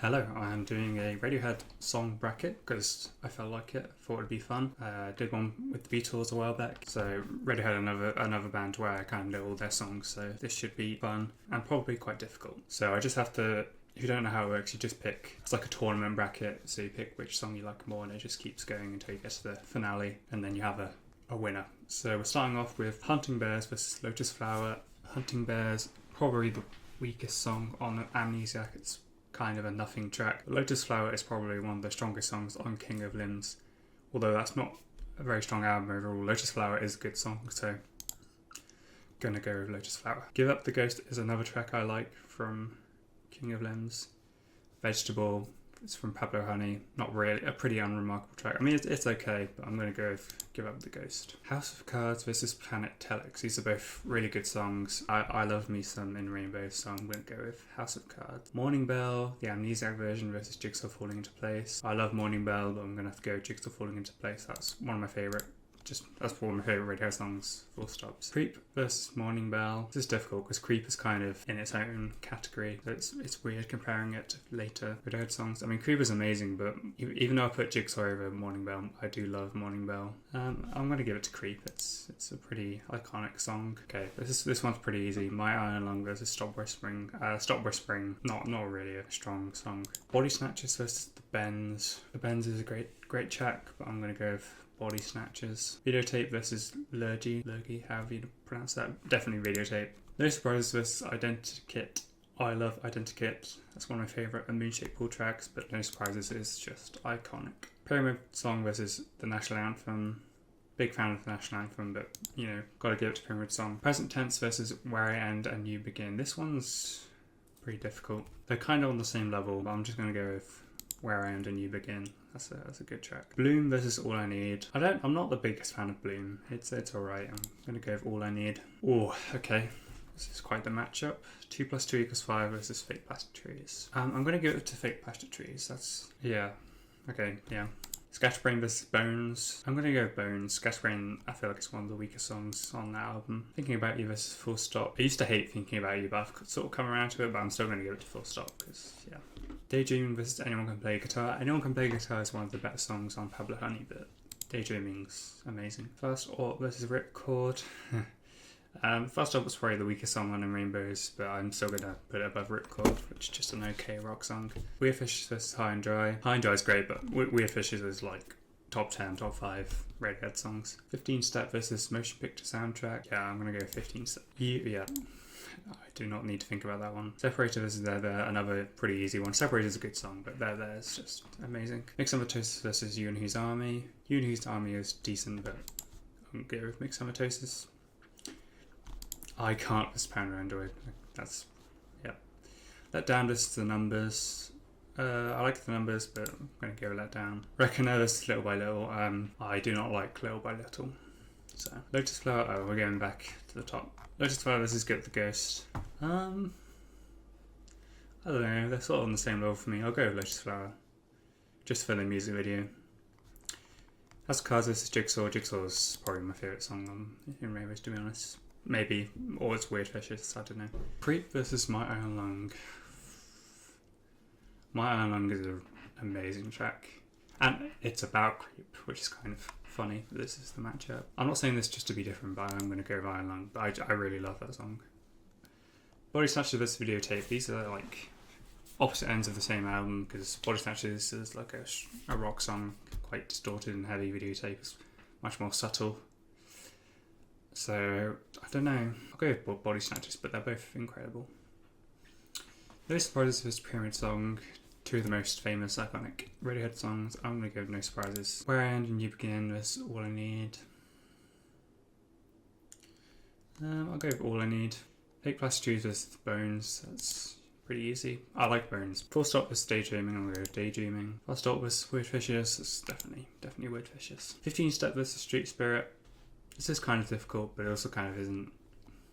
Hello, I'm doing a Radiohead song bracket because I felt like it, thought it'd be fun. I did one with the Beatles a while back, so Radiohead another band where I kind of know all their songs, so this should be fun and probably quite difficult. So I just have to, if you don't know how it works, you just pick, it's like a tournament bracket, so you pick which song you like more and it just keeps going until you get to the finale and then you have a winner. So we're starting off with Hunting Bears versus Lotus Flower. Hunting Bears, probably the weakest song on Amnesiac. It's kind of a nothing track. Lotus Flower is probably one of the strongest songs on King of Limbs, although that's not a very strong album overall. Lotus Flower is a good song, so gonna go with Lotus Flower. Give Up the Ghost is another track I like from King of Limbs. Vegetable, it's from Pablo Honey, not really, a pretty unremarkable track. I mean, it's okay, but I'm going to go with Give Up the Ghost. House of Cards versus Planet Telex. These are both really good songs. I love me some In Rainbows, so I'm going to go with House of Cards. Morning Bell, the Amnesiac version versus Jigsaw Falling Into Place. I love Morning Bell, but I'm going to have to go Jigsaw Falling Into Place. That's one of my favourite. That's one of my favourite Radiohead songs, full stops. Creep versus Morning Bell. This is difficult because Creep is kind of in its own category. So it's weird comparing it to later Radiohead songs. I mean, Creep is amazing, but even though I put Jigsaw over Morning Bell, I do love Morning Bell. I'm going to give it to Creep. It's a pretty iconic song. Okay, this one's pretty easy. My Iron Lung versus Stop Whispering. Stop Whispering, not really a strong song. Body Snatchers versus The Bends. The Bends is a great track, but I'm going to go with Body Snatchers. Videotape versus Lurgy, however you pronounce that. Definitely Videotape. No Surprises versus Identikit. I love Identikit. That's one of my favourite Moonshake Pool tracks, but No Surprises is just iconic. Pyramid Song versus the National Anthem. Big fan of the National Anthem, but gotta give it to Pyramid Song. Present Tense versus Where I End and You Begin. This one's pretty difficult. They're kind of on the same level, but I'm just gonna go with Where I End and You Begin. That's a good track. Bloom versus All I Need. I'm not the biggest fan of Bloom. It's alright. I'm gonna go with All I Need. Oh, okay. This is quite the matchup. 2 + 2 = 5 versus Fake Plastic Trees. I'm gonna give it to Fake Plastic Trees. Okay. Scatterbrain versus Bones. I'm gonna go with Bones. Scatterbrain, I feel like it's one of the weakest songs on that album. Thinking About You versus Full Stop. I used to hate Thinking About You, but I've sort of come around to it, but I'm still gonna give it to Full Stop because Daydreaming versus Anyone Can Play Guitar. Anyone Can Play Guitar is one of the better songs on Pablo Honey, but Daydreaming's amazing. First Orb versus Ripcord. First Orb was probably the weakest song on In Rainbows, but I'm still gonna put it above Ripcord, which is just an okay rock song. Weird Fishes versus High and Dry. High and Dry is great, but Weird Fishes is like top 10, top 5 Radiohead songs. 15 Step versus Motion Picture Soundtrack. Yeah, I'm gonna go 15 Step. I do not need to think about that one. Separator versus There There, another pretty easy one. Separator is a good song, but There There is just amazing. Mixomatosis versus You and Whose Army. You and Whose Army is decent, but I'm going to go with Mixomatosis. I can't with Pounder Android. Let Down versus The Numbers. I like The Numbers, but I'm going to go Let Down. Reckoner versus Little by Little. I do not like Little by Little. So, Lotus Flower, we're going back to the top. Lotus Flower versus Get the Ghost. I don't know, they're sort of on the same level for me. I'll go with Lotus Flower, just for the music video. House of Cards versus Jigsaw. Jigsaw is probably my favourite song on In Rainbows, to be honest. Maybe, or it's Weird Fishes, I don't know. Creep versus My Iron Lung. My Iron Lung is an amazing track. And it's about Creep, which is kind of funny. This is the matchup. I'm not saying this just to be different, but I'm going to go with Iron Lung. But I really love that song. Body Snatchers versus Videotape. These are like opposite ends of the same album because Body Snatchers is like a rock song, quite distorted and heavy. Videotape is much more subtle. So, I don't know. I'll go with Body Snatchers, but they're both incredible. No Surprises versus Pyramid Song. 2 of the most famous, iconic Radiohead songs. I'm going to go with No Surprises. Where I End and You Begin versus All I Need. I'll go with All I Need. Fake Plastic Trees versus Bones. That's pretty easy. I like Bones. Full Stop versus Daydreaming. I'm going to go with Daydreaming. Full Stop versus Weird Fishes. It's definitely Weird Fishes. 15 Step versus Street Spirit. This is kind of difficult, but it also kind of isn't.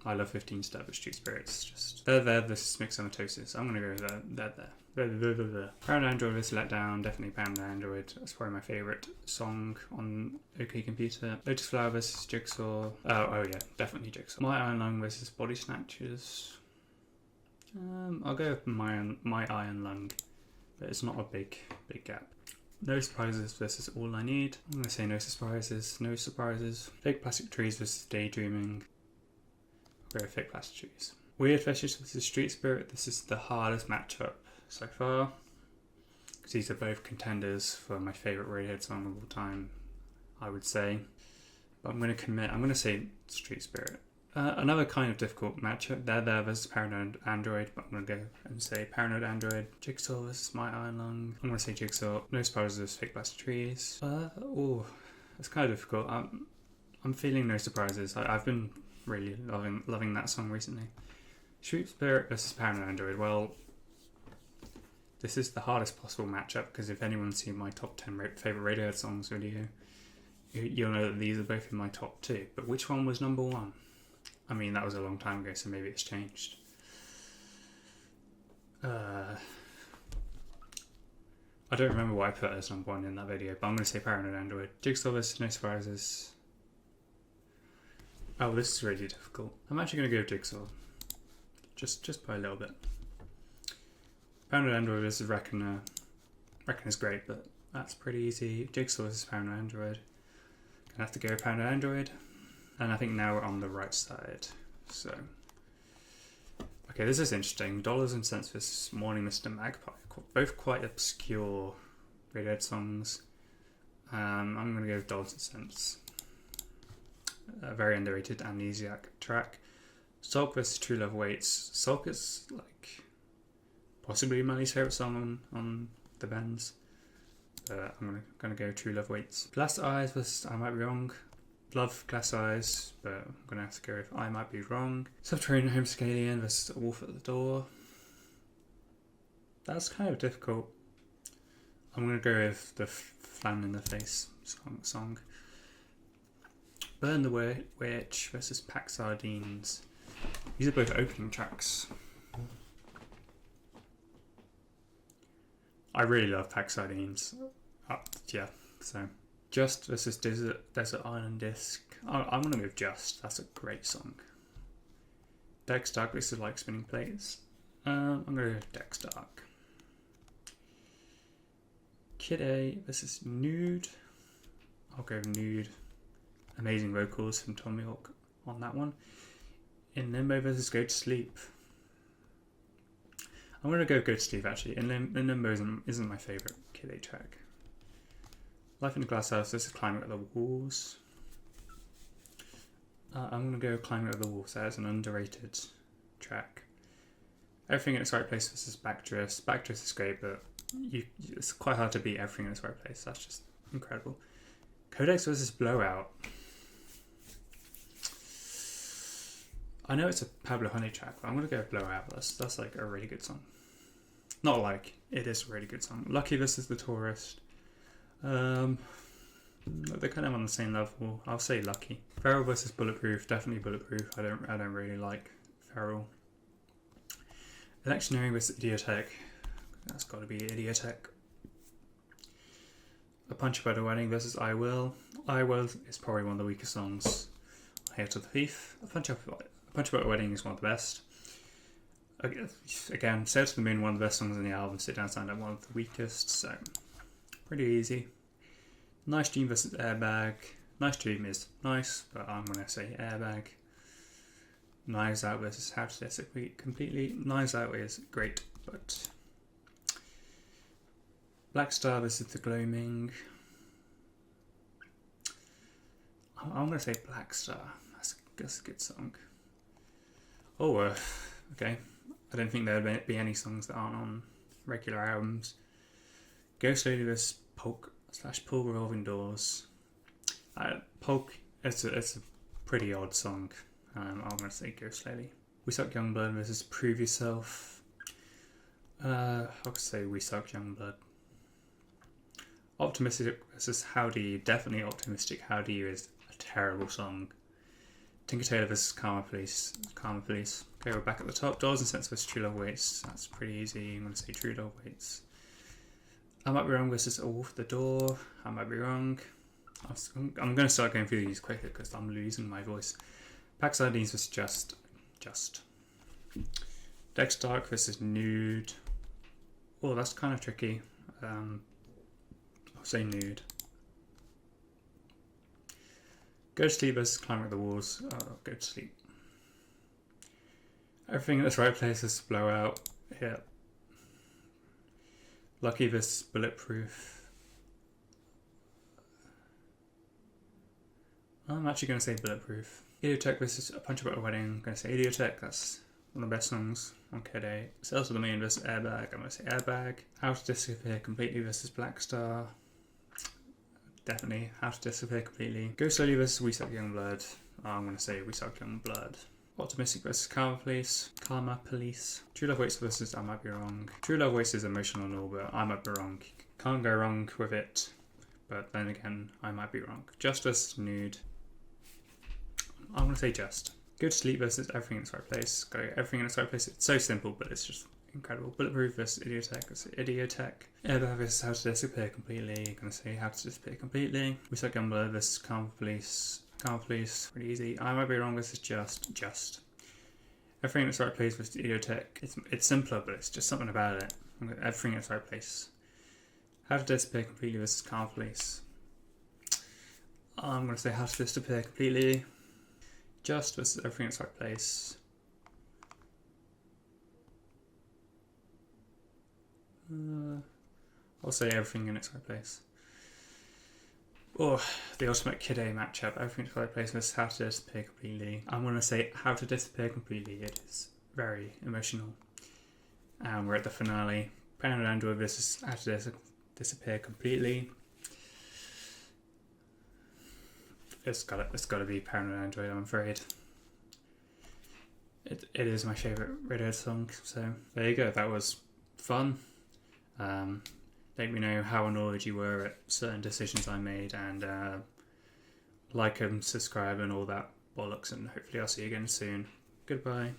I love 15 Step with Street Spirit. It's just There versus Mixomatosis. I'm going to go with There. Pound Android versus Let Down. Definitely Pound Android. That's probably my favourite song on OK Computer. Lotus Flower versus Jigsaw. Oh yeah, definitely Jigsaw. My Iron Lung versus Body Snatchers. I'll go with my Iron Lung. but it's not a big gap. No Surprises versus All I Need. I'm going to say no surprises. No surprises. Fake Plastic Trees versus Daydreaming. I'll go Fake Plastic Trees. Weird Fishes versus Street Spirit. This is the hardest matchup so far, because these are both contenders for my favourite Radiohead song of all time, I would say. But I'm going to commit. I'm going to say Street Spirit. Another kind of difficult matchup. There versus Paranoid Android, but I'm going to go and say Paranoid Android. Jigsaw versus My Iron Lung. I'm going to say Jigsaw. No Surprises versus Fake Plastic Trees. It's kind of difficult. I'm feeling No Surprises. I've been really loving that song recently. Street Spirit versus Paranoid Android. Well, this is the hardest possible matchup, because if anyone's seen my top 10 favourite Radiohead songs video, you'll know that these are both in my top 2. But which one was number 1? I mean, that was a long time ago, so maybe it's changed. I don't remember what I put as number 1 in that video, but I'm going to say Paranoid Android. Jigsaw vs. No Surprises. Oh, this is really difficult. I'm actually going to go with Jigsaw. Just by a little bit. Paranoid Android vs. Reckoner. Reckoner's great, but that's pretty easy. Jigsaw vs. Paranoid Android. Gonna have to go Paranoid Android. And I think now we're on the right side. So, okay, this is interesting. Dollars and Cents vs. Morning Mr. Magpie. Both quite obscure Radiohead songs. I'm going to go with Dollars and Cents. A very underrated Amnesiac track. Sulk vs. True Love Waits. Sulk is like possibly my least favourite song on the Bends. I'm going to go True Love Waits. Glass Eyes vs. I Might Be Wrong. Love Glass Eyes, but I'm going to have to go with I Might Be Wrong. Subterranean Homescalian vs. A Wolf at the Door. That's kind of difficult. I'm going to go with the Flan in the Face song. Burn the Witch versus Pack Sardines. These are both opening tracks. I really love Pack Sardines. Yeah, so... Just versus Desert Island Disc. I'm going to go with Just. That's a great song. Dex Dark versus Like Spinning Plates. I'm going to go with Dex Dark. Kid A versus Nude. I'll go with Nude. Amazing vocals from Tom York on that one. In Limbo versus Go to Sleep. I'm going to go to Sleep actually. In Limbo isn't my favourite Kid A track. Life in the Glass House, this is Climbing Up the Walls. I'm going to go Climbing Up the Walls. That is an underrated track. Everything in its Right Place versus Backdress. Backdress is great, but it's quite hard to beat Everything in its Right Place. That's just incredible. Codex versus Blowout. I know it's a Pablo Honey track, but I'm going to go with Blowout. That's like a really good song. Not like, it is a really good song. Lucky versus The Tourist. They're kind of on the same level. I'll say Lucky. Feral versus Bulletproof. Definitely Bulletproof. I don't really like Feral. Electioneering versus Idiotech. That's got to be Idiotech. A Punch About a Wedding versus I Will. I Will is probably one of the weakest songs. Hail to the Thief. A Punch About a Wedding is one of the best. Again, Sail to the Moon, one of the best songs on the album. Sit Down, Stand Up, one of the weakest. So, pretty easy. Nice Dream versus Airbag. Nice Dream is nice, but I'm going to say Airbag. Knives Out versus How to Desecrate Completely. Knives Out is great, but... Black Star versus The Gloaming. I'm going to say Black Star. That's a good song. Okay. I don't think there would be any songs that aren't on regular albums. Go Slowly versus Polk/Pull Revolving Doors. Polk, it's a pretty odd song. I'm going to say Go Slowly. We Suck Youngblood versus Prove Yourself. I'll say We Suck Youngblood. Optimistic versus How Do You. Definitely Optimistic. How Do You is a terrible song. Tinker Tailor versus Karma Police. Okay, we're back at the top. Dollars and Cents versus True Love Waits. That's pretty easy. I'm going to say True Love Waits. I Might Be Wrong versus A Wolf at the Door. I Might Be Wrong. I'm going to start going through these quicker because I'm losing my voice. Pack Sardines versus Just. Dex Dark versus Nude. Oh, that's kind of tricky. I'll say nude. Go to sleep versus climb up the walls. Oh, go to sleep. Everything in its right place is blowout. Yeah. Lucky versus bulletproof. I'm actually going to say bulletproof. Idiotech versus A Punch About a Wedding. I'm going to say Idiotech. That's one of the best songs on Kid A. Cells of the Moon versus Airbag. I'm going to say Airbag. How to Disappear Completely versus Black Star. Definitely How to Disappear Completely. Go Slowly versus We Suck Young Blood. I'm going to say We Suck Young Blood. Optimistic versus Karma Police. Karma Police. True Love Waits versus I Might Be Wrong. True Love Waits is emotional and all, but I might be wrong. Can't go wrong with it. But then again, I might be wrong. Justice, nude. I'm going to say just. Go to Sleep versus Everything in its Right Place. Got Everything in its Right Place. It's so simple, but it's just incredible. Bulletproof versus Idiotech. It's Idiotech. Airbag versus How to Disappear Completely. I'm going to say How to Disappear Completely. We Suck Young Blood versus Karma Police. Karma Police. Pretty easy. I Might Be Wrong versus Just. Everything in its Right Place versus Idiotech. It's simpler, but it's just something about it. Everything in its Right Place. How to Disappear Completely versus Karma Police. I'm going to say How to Disappear Completely. Just versus Everything in its Right Place. I'll say Everything in its Right Place. Oh, the ultimate Kid A matchup. Everything in its Right Place versus How to Disappear Completely. I'm going to say How to Disappear Completely. It is very emotional. And we're at the finale. Paranoid Android versus How to Disappear Completely. It's got to be Paranoid Android, I'm afraid. It is my favourite Radiohead song, so there you go, that was fun. Let me know how annoyed you were at certain decisions I made, and like and subscribe and all that bollocks, and hopefully I'll see you again soon. Goodbye.